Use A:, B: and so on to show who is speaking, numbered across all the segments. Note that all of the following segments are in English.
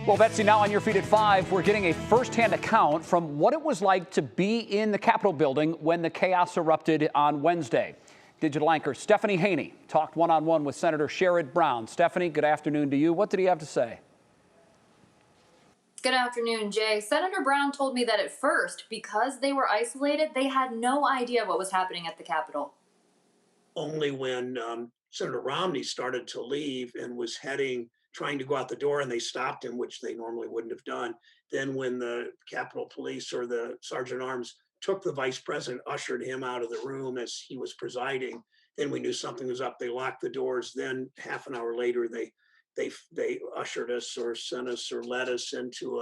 A: Well, Betsy, now on your feed at 5, we're getting a firsthand account from what it was like to be in the Capitol building when the chaos erupted on Wednesday. Digital anchor Stephanie Haney talked one-on-one with Senator Sherrod Brown. Stephanie, good afternoon to you. What did he have to say?
B: Good afternoon, Jay. Senator Brown told me that at first, because they were isolated, they had no idea what was happening at the Capitol.
C: Only when Senator Romney started to leave and was trying to go out the door, and they stopped him, which they normally wouldn't have done. Then when the Capitol Police or the Sergeant at Arms took the vice president, ushered him out of the room as he was presiding, then we knew something was up. They locked the doors. Then half an hour later, they ushered us or sent us or led us into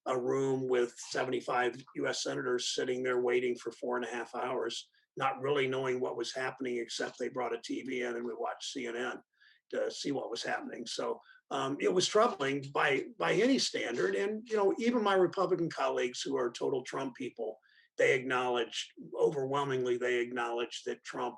C: a room with 75 U.S. senators sitting there waiting for 4.5 hours, not really knowing what was happening, except they brought a TV in and we watched CNN to see what was happening. So it was troubling by any standard. And, even my Republican colleagues who are total Trump people, overwhelmingly, they acknowledged that Trump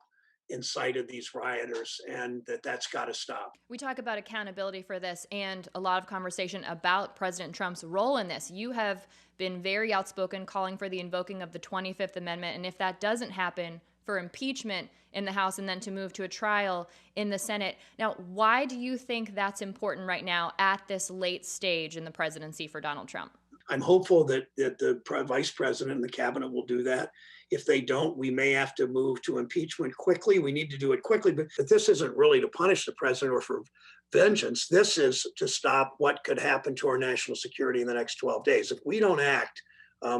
C: incited these rioters and that's got to stop.
D: We talk about accountability for this and a lot of conversation about President Trump's role in this. You have been very outspoken calling for the invoking of the 25th Amendment. And if that doesn't happen, for impeachment in the House and then to move to a trial in the Senate. Now, why do you think that's important right now at this late stage in the presidency for Donald Trump?
C: I'm hopeful that the vice president and the cabinet will do that. If they don't, we may have to move to impeachment quickly. We need to do it quickly, but this isn't really to punish the president or for vengeance. This is to stop what could happen to our national security in the next 12 days. If we don't act,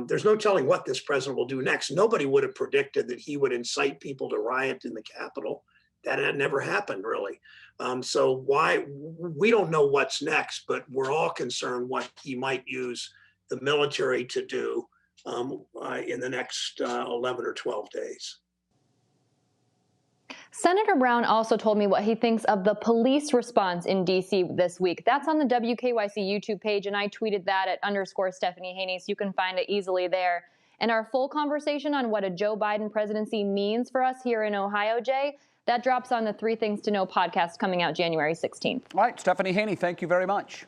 C: there's no telling what this president will do next. Nobody would have predicted that he would incite people to riot in the Capitol. That had never happened, really. So we don't know what's next, but we're all concerned what he might use the military to do in the next 11 or 12 days.
E: Senator Brown also told me what he thinks of the police response in D.C. this week. That's on the WKYC YouTube page, and I tweeted that at _Stephanie Haney, so you can find it easily there. And our full conversation on what a Joe Biden presidency means for us here in Ohio, Jay, that drops on the 3 Things to Know podcast coming out January 16th.
A: All right, Stephanie Haney, thank you very much.